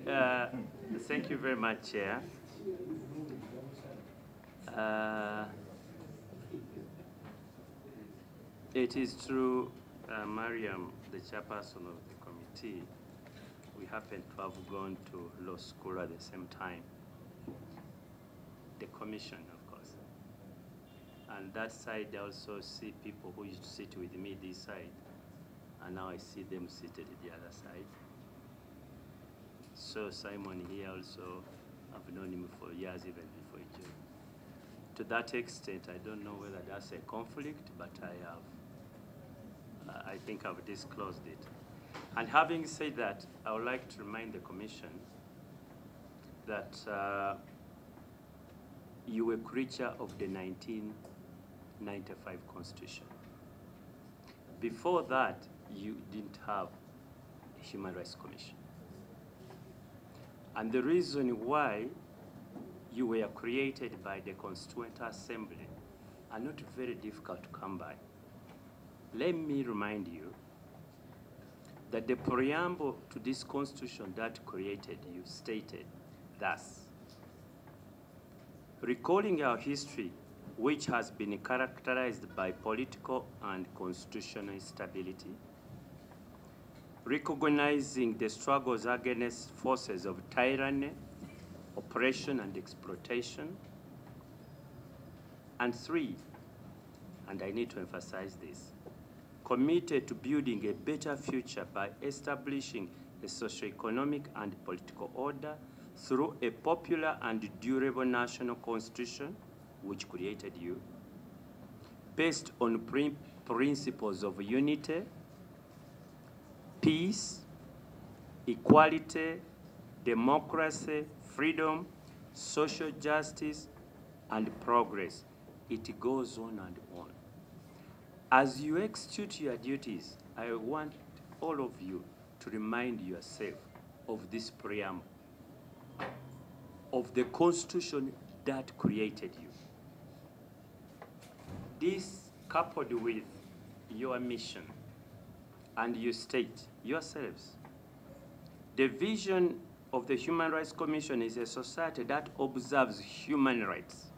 Thank you very much, Chair. It is true, Mariam, the chairperson of the committee, we happen to have gone to law school at the same time. The commission, of course. And that side, I also see people who used to sit with me this side, and now I see them seated at the other side. So Simon here also, I've known him for years, even before he joined. To that extent, I don't know whether that's a conflict, but I think I've disclosed it. And having said that, I would like to remind the Commission that you were a creature of the 1995 Constitution. Before that, you didn't have a Human Rights Commission. And the reason why you were created by the Constituent Assembly are not very difficult to come by. Let me remind you that the preamble to this Constitution that created you stated thus: recalling our history, which has been characterized by political and constitutional instability, recognizing the struggles against forces of tyranny, oppression, and exploitation. And 3, and I need to emphasize this, committed to building a better future by establishing a socio-economic and political order through a popular and durable national constitution, which created you, based on principles of unity, peace, equality, democracy, freedom, social justice, and progress. It goes on and on. As you execute your duties, I want all of you to remind yourself of this preamble, of the Constitution that created you. This, coupled with your mission, and you state yourselves, the vision of the Human Rights Commission is a society that observes human rights.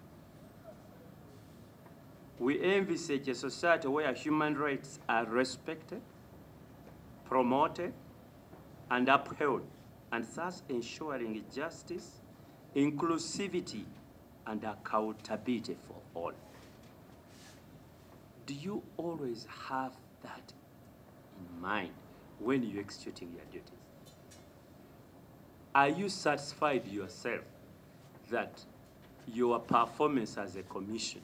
We envisage a society where human rights are respected, promoted, and upheld, and thus ensuring justice, inclusivity, and accountability for all. Do you always have that in mind when you're executing your duties? Are you satisfied yourself that your performance as a commission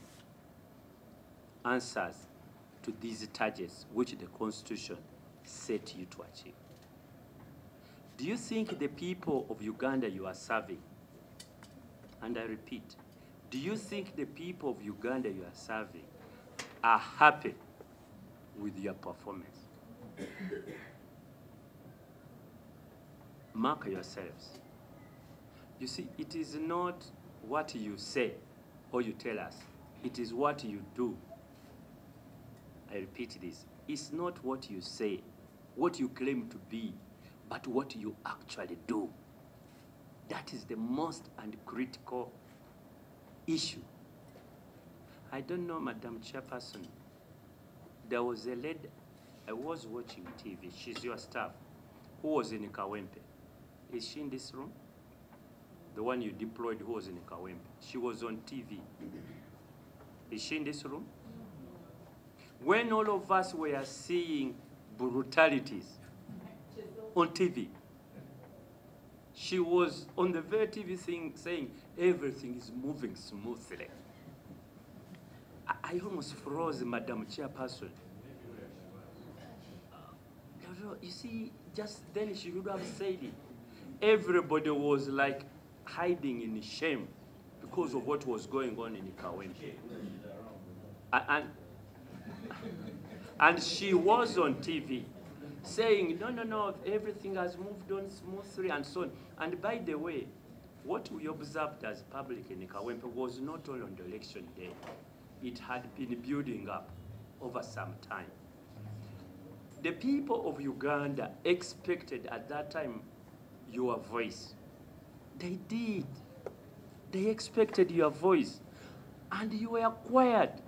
answers to these targets which the Constitution set you to achieve? Do you think the people of Uganda you are serving, and I repeat, do you think the people of Uganda you are serving are happy with your performance? Mark yourselves. You see, it is not what you say or you tell us. It is what you do. I repeat this. It's not what you say, what you claim to be, but what you actually do. That is the most and critical issue. I don't know, Madam Chairperson. There was a lady, I was watching TV, she's your staff, who was in Kawempe. Is she in this room? The one you deployed who was in Kawempe. She was on TV. Is she in this room? When all of us were seeing brutalities on TV, she was on the very TV thing saying everything is moving smoothly. I almost froze, Madam Chairperson. You see, just then she would have said it. Everybody was like hiding in shame because of what was going on in Kawempe. And she was on TV saying, no, everything has moved on smoothly and so on. And by the way, what we observed as public in Kawempe was not only on the election day. It had been building up over some time. The people of Uganda expected at that time your voice. They did. They expected your voice. And you were quiet.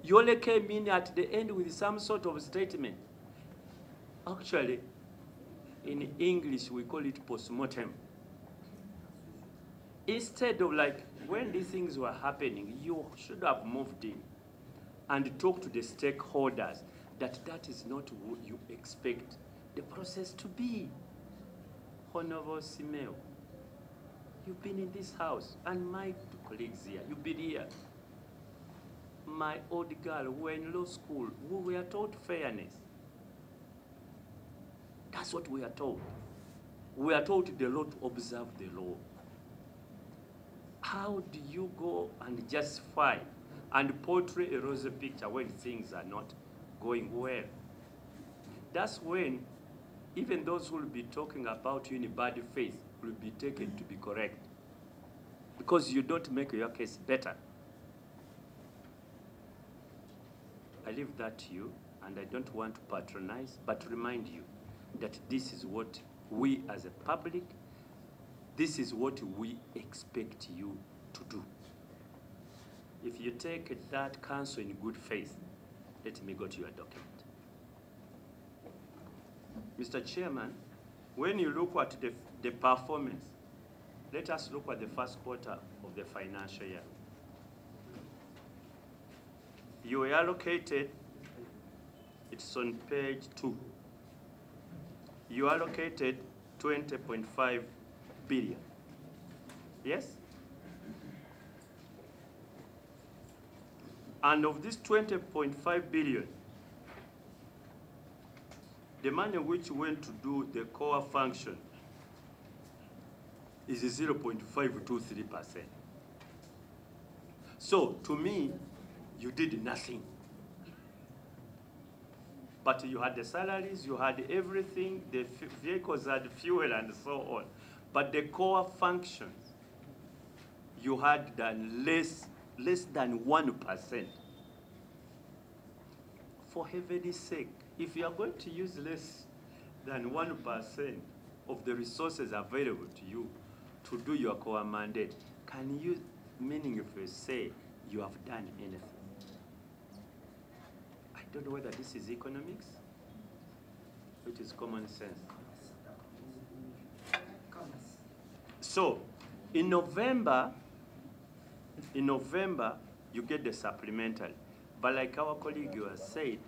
You only came in at the end with some sort of statement. Actually, in English, we call it postmortem. Instead of like, when these things were happening, you should have moved in and talked to the stakeholders that that is not what you expect the process to be. Honorable Simeo, you've been in this house, and my colleagues here, you've been here. My old girl, who were in law school, we were taught fairness. That's what we are taught. We are taught the law to observe the law. How do you go and justify and portray a rosy picture when things are not going well? That's when even those who will be talking about you in bad faith will be taken to be correct, because you don't make your case better. I leave that to you, and I don't want to patronize, but remind you that this is what we as a public, this is what we expect you to do. If you take that counsel in good faith, let me go to your document. Mr. Chairman, when you look at the performance, let us look at the first quarter of the financial year. You were allocated, it's on page 2. You allocated 20.5 billion. Yes? And of this 20.5 billion, the money which went to do the core function is 0.523%. So, to me, you did nothing. But you had the salaries, you had everything, the vehicles had fuel and so on. But the core functions, you had done less than 1%. For heaven's sake, if you are going to use less than 1% of the resources available to you to do your core mandate, can you meaningfully say you have done anything? I don't know whether this is economics, which is common sense. So, in November, you get the supplementary. But like our colleague has said,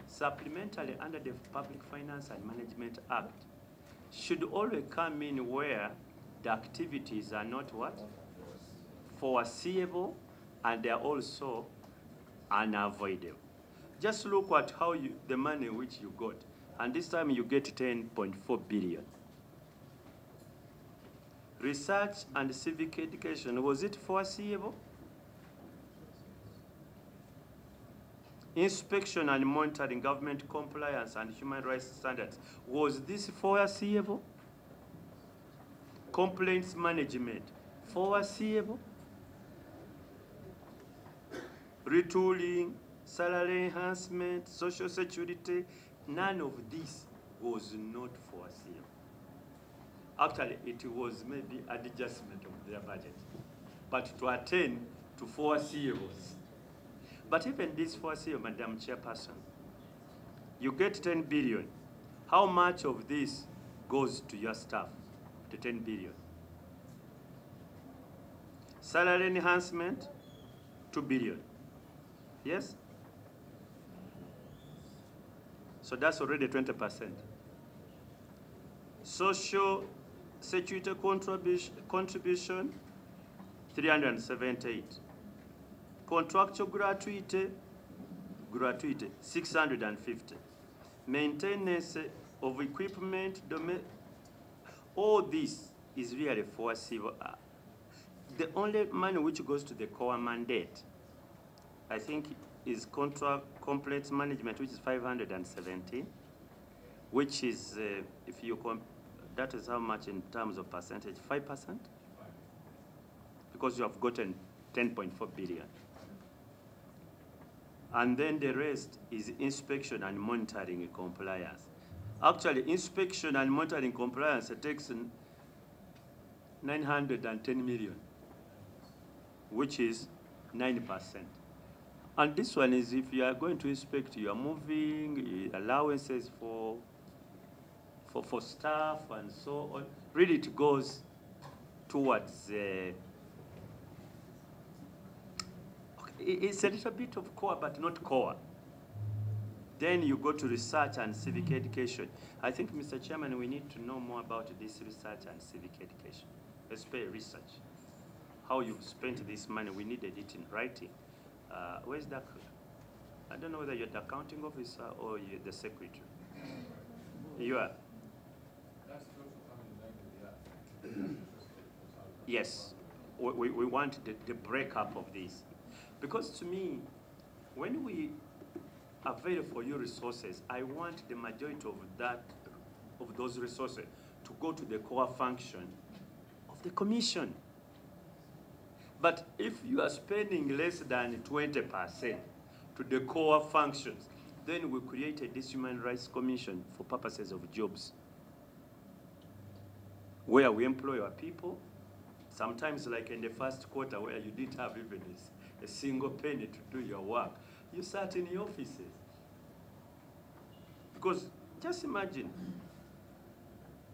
supplementary under the Public Finance and Management Act should always come in where the activities are not what? Foreseeable, and they are also unavoidable. Just look at how the money which you got, and this time you get 10.4 billion. Research and civic education, was it foreseeable? Inspection and monitoring government compliance and human rights standards, was this foreseeable? Complaints management, foreseeable? Retooling, salary enhancement, social security, none of this was not foreseeable. Actually, it was maybe an adjustment of their budget, but to attain to foreseeables. But even this foreseeable, Madam Chairperson, you get 10 billion. How much of this goes to your staff, the 10 billion? Salary enhancement, 2 billion. Yes? So that's already 20%. Social security contribution, 378. Contractual gratuity, 650. Maintenance of equipment, all this is really foreseeable. The only money which goes to the core mandate, I think, is contract complaints management, which is 517, which is, if you that is how much in terms of percentage, 5%? Because you have gotten 10.4 billion. And then the rest is inspection and monitoring compliance. Actually, inspection and monitoring compliance takes 910 million, which is 9%. And this one is if you are going to inspect, you are moving allowances for staff and so on. Really, it goes towards, it's a little bit of core, but not core. Then you go to research and civic education. I think, Mr. Chairman, we need to know more about this research and civic education. Let's pay research. How you've spent this money, we needed it in writing. Where's that? I don't know whether you're the accounting officer or you're the secretary. You are? Yes. We want the breakup of this. Because to me, when we avail for you resources, I want the majority of those resources to go to the core function of the commission. But if you are spending less than 20% to the core functions, then we created this Human Rights Commission for purposes of jobs, where we employ our people, sometimes like in the first quarter where you didn't have even a single penny to do your work. You sat in the offices. Because just imagine,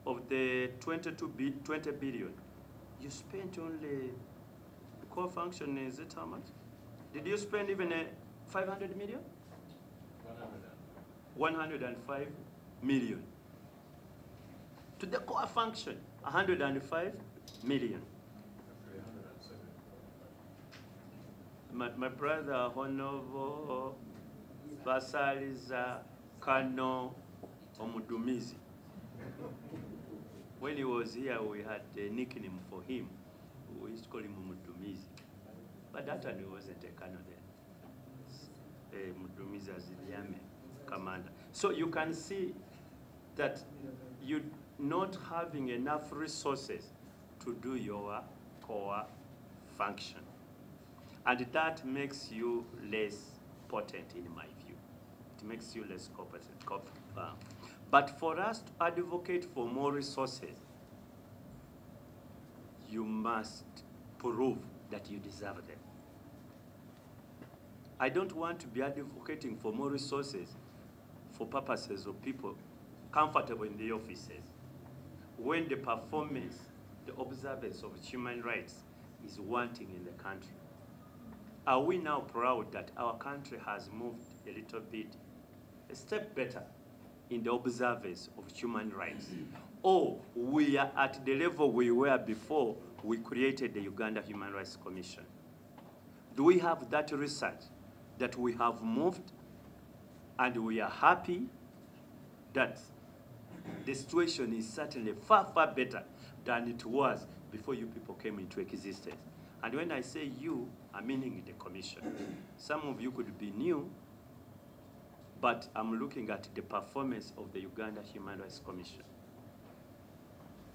of the 20 billion, you spent only, the core function is it how much? Did you spend even 500 million? 105 million. To the core function, 105 million. My brother, Honovo, Basaliza, Kano, Omudumizi. When he was here, we had a nickname for him. We used to call him Omudumizi. But that one wasn't a Kano then. Mudumizi as the army commander. So you can see that you not having enough resources to do your core function. And that makes you less potent, in my view. It makes you less competent. But for us to advocate for more resources, you must prove that you deserve them. I don't want to be advocating for more resources for purposes of people comfortable in the offices, when the performance, the observance of human rights is wanting in the country. Are we now proud that our country has moved a little bit, a step better in the observance of human rights? Or we are at the level we were before we created the Uganda Human Rights Commission? Do we have that research that we have moved and we are happy that the situation is certainly far, far better than it was before you people came into existence? And when I say you, I'm meaning the commission. Some of you could be new, but I'm looking at the performance of the Uganda Human Rights Commission.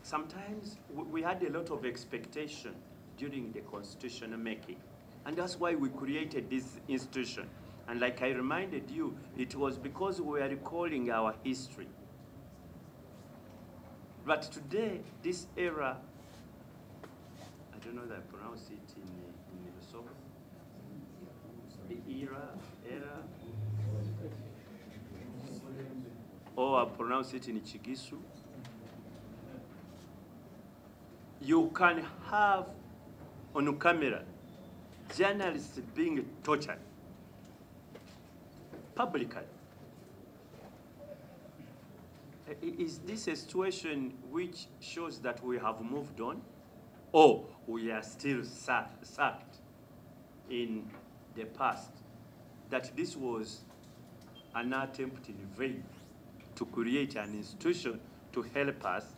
Sometimes we had a lot of expectation during the constitutional making, and that's why we created this institution. And like I reminded you, it was because we are recalling our history. But today, this era, I don't know that I pronounce it in Lesotho. The era, or I pronounce it in Chigisu. You can have on camera journalists being tortured publicly. Is this a situation which shows that we have moved on, or we are still sucked in the past, that this was an attempt in vain to create an institution to help us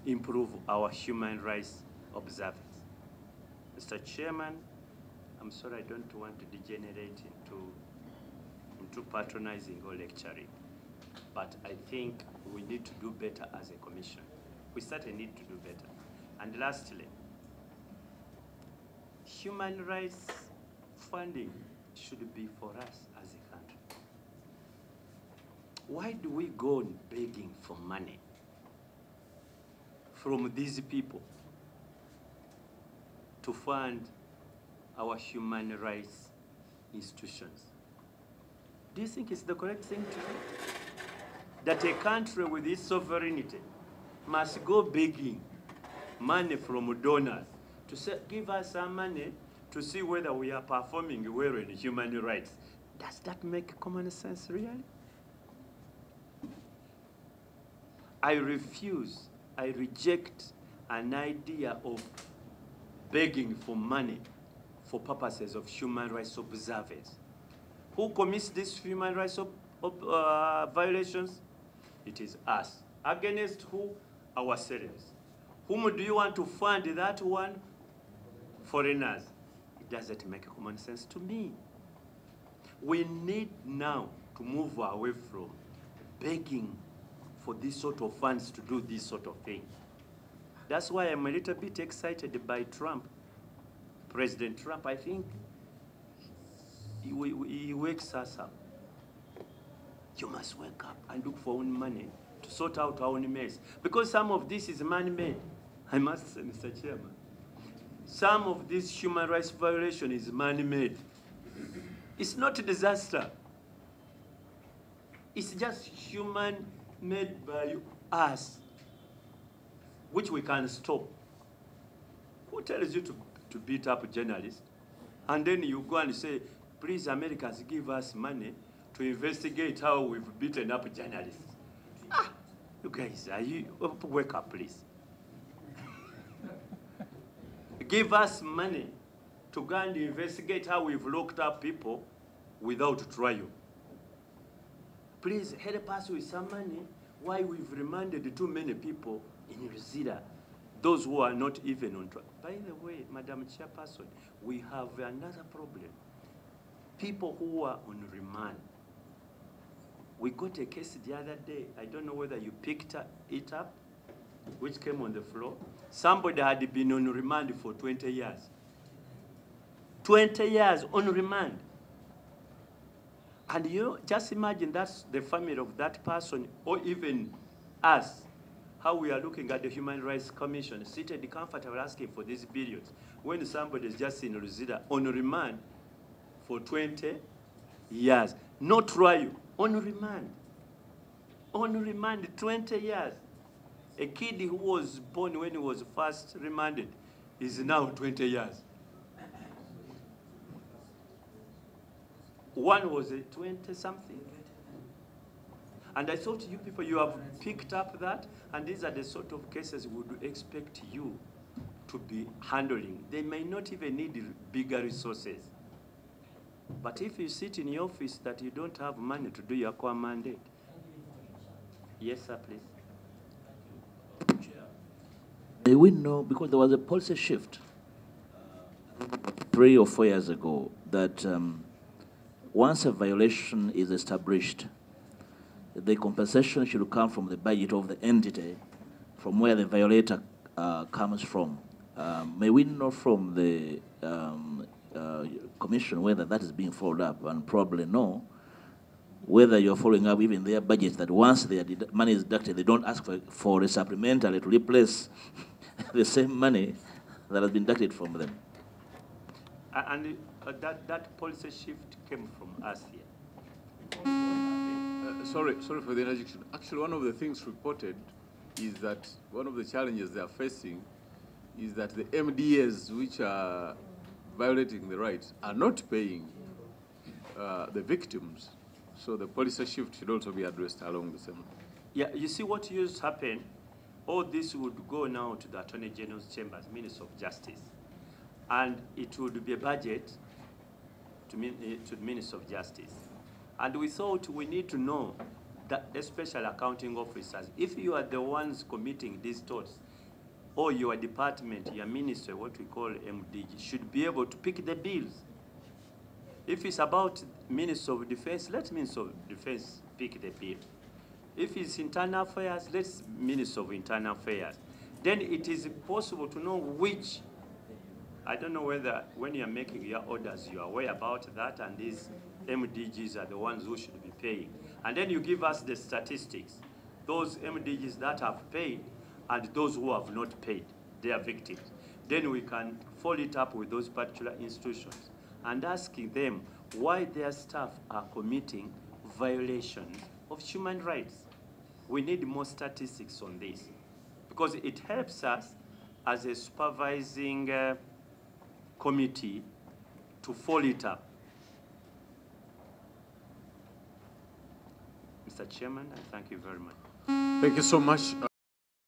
improve our human rights observance? Mr. Chairman, I'm sorry, I don't want to degenerate into patronizing or lecturing, but I think we need to do better as a commission. We certainly need to do better. And lastly, human rights funding should be for us as a country. Why do we go begging for money from these people to fund our human rights institutions. Do you think it's the correct thing to do? That a country with its sovereignty must go begging money from donors to say, give us some money to see whether we are performing well in human rights. Does that make common sense, really? I refuse, I reject an idea of begging for money for purposes of human rights observance. Who commits these human rights violations? It is us. Against who? Ourselves. Whom do you want to fund that one? Foreigners. It doesn't make common sense to me. We need now to move away from begging for this sort of funds to do this sort of thing. That's why I'm a little bit excited by Trump. President Trump, I think, he wakes us up. You must wake up and look for own money to sort out our own mess. Because some of this is man-made. I must say, Mr. Chairman, some of this human rights violation is man-made. It's not a disaster. It's just human-made by us, which we can stop. Who tells you to beat up journalists? And then you go and say, please, Americans, give us money to investigate how we've beaten up journalists. Ah, you guys, wake up, please. Give us money to go and investigate how we've locked up people without trial. Please help us with some money why we've remanded too many people in Rosita, those who are not even on trial. By the way, Madam Chairperson, we have another problem. People who are on remand. We got a case the other day, I don't know whether you picked it up, which came on the floor. Somebody had been on remand for 20 years. 20 years on remand. And you just imagine that's the family of that person, or even us, how we are looking at the Human Rights Commission, seated comfortable asking for these billions, when somebody is just in Rosita on remand for 20 years. No trial, on remand. On remand, 20 years. A kid who was born when he was first remanded is now 20 years. One was a 20-something. And I thought you people, you have picked up that, and these are the sort of cases we would expect you to be handling. They may not even need bigger resources. But if you sit in your office that you don't have money to do your core mandate. Yes, sir, please. We know, because there was a policy shift 3 or 4 years ago, that once a violation is established, the compensation should come from the budget of the entity from where the violator comes from. May we know from the Commission whether that is being followed up, and probably know whether you're following up even their budgets, that once their money is deducted, they don't ask for a supplementary to replace the same money that has been deducted from them. And that policy shift came from us here. Sorry for the interjection. Actually, one of the things reported is that one of the challenges they are facing is that the MDAs, which are violating the rights, are not paying the victims. So the policy shift should also be addressed along the same. Yeah, you see what used to happen? All this would go now to the Attorney General's chambers, Minister of Justice. And it would be a budget to the Minister of Justice. And we thought we need to know that the special accounting officers, if you are the ones committing these torts, or your department, your ministry, what we call MDG, should be able to pick the bills. If it's about Minister of Defense, let Minister of Defense pick the bill. If it's internal affairs, let Minister of Internal Affairs. Then it is possible to know which, I don't know whether when you're making your orders, you're aware about that, and these MDGs are the ones who should be paying. And then you give us the statistics, those MDGs that have paid and those who have not paid, their victims. then we can follow it up with those particular institutions and asking them why their staff are committing violations of human rights. We need more statistics on this because it helps us as a supervising committee to follow it up. Mr. Chairman, I thank you very much. Thank you so much.